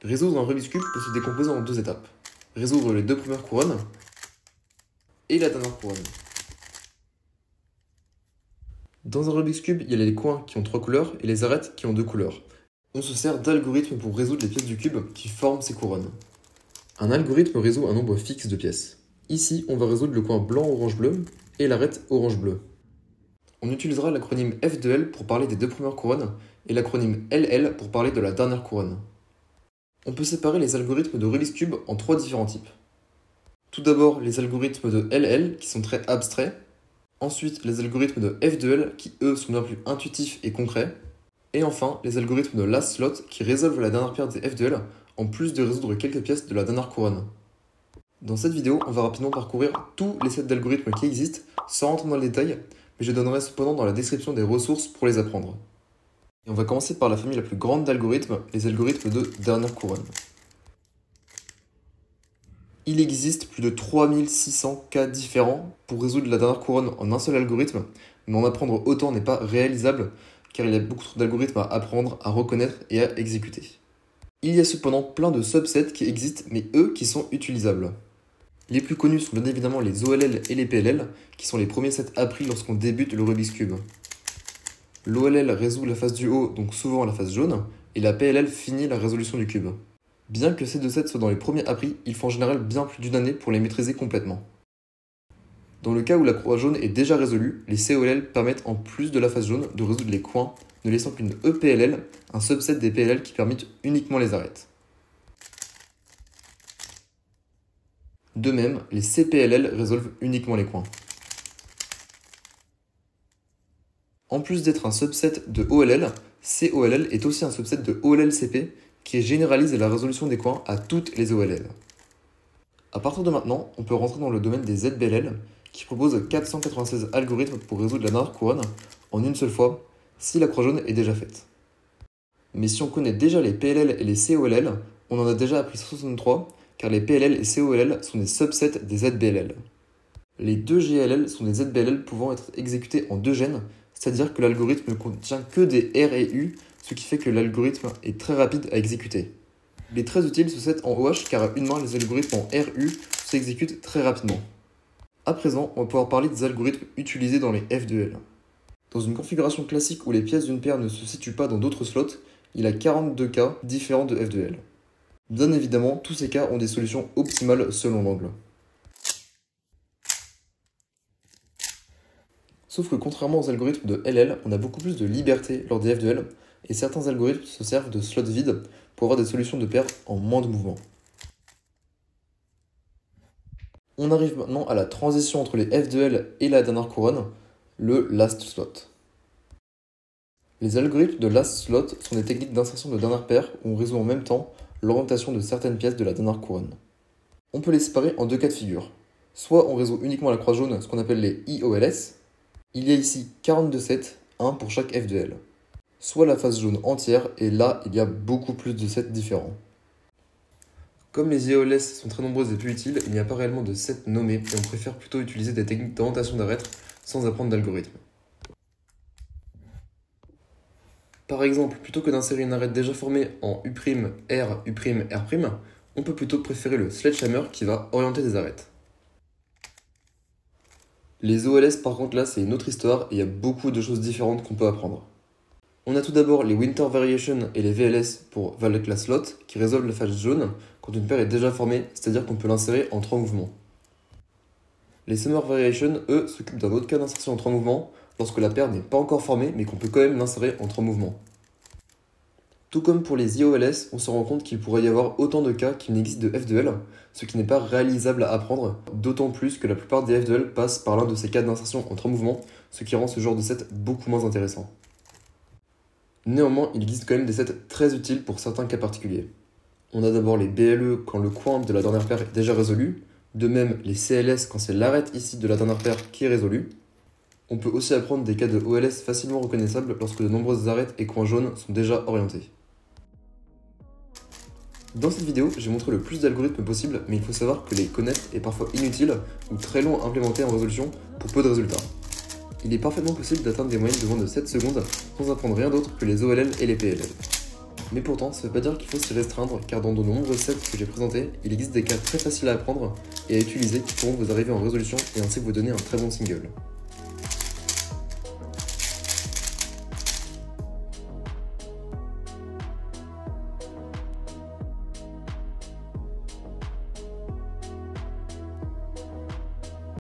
Résoudre un Rubik's Cube peut se décomposer en deux étapes. Résoudre les deux premières couronnes et la dernière couronne. Dans un Rubik's Cube, il y a les coins qui ont 3 couleurs et les arêtes qui ont 2 couleurs. On se sert d'algorithmes pour résoudre les pièces du cube qui forment ces couronnes. Un algorithme résout un nombre fixe de pièces. Ici, on va résoudre le coin blanc-orange-bleu et l'arête orange-bleu. On utilisera l'acronyme F de L pour parler des deux premières couronnes et l'acronyme LL pour parler de la dernière couronne. On peut séparer les algorithmes de Rubik's Cube en 3 différents types. Tout d'abord, les algorithmes de LL qui sont très abstraits. Ensuite, les algorithmes de F de L qui, eux, sont bien plus intuitifs et concrets. Et enfin, les algorithmes de last slot qui résolvent la dernière paire des F de L en plus de résoudre quelques pièces de la dernière couronne. Dans cette vidéo, on va rapidement parcourir tous les sets d'algorithmes qui existent sans rentrer dans le détail, mais je donnerai cependant dans la description des ressources pour les apprendre. Et on va commencer par la famille la plus grande d'algorithmes, les algorithmes de dernière couronne. Il existe plus de 3600 cas différents pour résoudre la dernière couronne en un seul algorithme, mais en apprendre autant n'est pas réalisable car il y a beaucoup trop d'algorithmes à apprendre, à reconnaître et à exécuter. Il y a cependant plein de subsets qui existent, mais eux qui sont utilisables. Les plus connus sont bien évidemment les OLL et les PLL, qui sont les premiers sets appris lorsqu'on débute le Rubik's Cube. L'OLL résout la face du haut, donc souvent la face jaune, et la PLL finit la résolution du cube. Bien que ces deux sets soient dans les premiers appris, il faut en général bien plus d'une année pour les maîtriser complètement. Dans le cas où la croix jaune est déjà résolue, les COLL permettent en plus de la face jaune de résoudre les coins, ne laissant qu'une EPLL, un subset des PLL qui permettent uniquement les arêtes. De même, les CPLL résolvent uniquement les coins. En plus d'être un subset de OLL, COLL est aussi un subset de OLL-CP qui généralise la résolution des coins à toutes les OLL. À partir de maintenant, on peut rentrer dans le domaine des ZBLL qui propose 496 algorithmes pour résoudre la dernière couronne en une seule fois si la croix jaune est déjà faite. Mais si on connaît déjà les PLL et les COLL, on en a déjà appris 63 car les PLL et COLL sont des subsets des ZBLL. Les deux GLL sont des ZBLL pouvant être exécutés en deux gènes, c'est-à-dire que l'algorithme ne contient que des R et U, ce qui fait que l'algorithme est très rapide à exécuter. Il est très utile ce set en OH car à une main les algorithmes en RU s'exécutent très rapidement. À présent, on va pouvoir parler des algorithmes utilisés dans les F de L. Dans une configuration classique où les pièces d'une paire ne se situent pas dans d'autres slots, il y a 42 cas différents de F de L. Bien évidemment, tous ces cas ont des solutions optimales selon l'angle. Sauf que contrairement aux algorithmes de LL, on a beaucoup plus de liberté lors des F de L, et certains algorithmes se servent de slots vides pour avoir des solutions de paires en moins de mouvements. On arrive maintenant à la transition entre les F de L et la dernière couronne, le last slot. Les algorithmes de last slot sont des techniques d'insertion de dernière paire où on résout en même temps l'orientation de certaines pièces de la dernière couronne. On peut les séparer en deux cas de figure. Soit on résout uniquement la croix jaune, ce qu'on appelle les IOLS. Il y a ici 42 sets, un pour chaque F de L. Soit la face jaune entière, et là il y a beaucoup plus de sets différents. Comme les IOLS sont très nombreuses et peu utiles, il n'y a pas réellement de sets nommés, et on préfère plutôt utiliser des techniques d'orientation d'arête sans apprendre d'algorithme. Par exemple, plutôt que d'insérer une arête déjà formée en U', R, U', R', on peut plutôt préférer le sledgehammer qui va orienter des arêtes. Les OLS par contre là c'est une autre histoire et il y a beaucoup de choses différentes qu'on peut apprendre. On a tout d'abord les Winter Variation et les VLS pour Valak la Slot qui résolvent la face jaune quand une paire est déjà formée, c'est-à-dire qu'on peut l'insérer en 3 mouvements. Les Summer Variation, eux, s'occupent d'un autre cas d'insertion en 3 mouvements lorsque la paire n'est pas encore formée mais qu'on peut quand même l'insérer en 3 mouvements. Tout comme pour les IOLS, on se rend compte qu'il pourrait y avoir autant de cas qu'il n'existe de F de L, ce qui n'est pas réalisable à apprendre, d'autant plus que la plupart des F de L passent par l'un de ces cas d'insertion en 3 mouvements, ce qui rend ce genre de set beaucoup moins intéressant. Néanmoins, il existe quand même des sets très utiles pour certains cas particuliers. On a d'abord les BLE quand le coin de la dernière paire est déjà résolu, de même les CLS quand c'est l'arête ici de la dernière paire qui est résolue. On peut aussi apprendre des cas de OLS facilement reconnaissables lorsque de nombreuses arêtes et coins jaunes sont déjà orientés. Dans cette vidéo, j'ai montré le plus d'algorithmes possible, mais il faut savoir que les connaître est parfois inutile ou très long à implémenter en résolution pour peu de résultats. Il est parfaitement possible d'atteindre des moyennes de moins de 7 secondes sans apprendre rien d'autre que les OLL et les PLL. Mais pourtant, ça ne veut pas dire qu'il faut s'y restreindre, car dans de nombreux sets que j'ai présentés, il existe des cas très faciles à apprendre et à utiliser qui pourront vous arriver en résolution et ainsi vous donner un très bon single.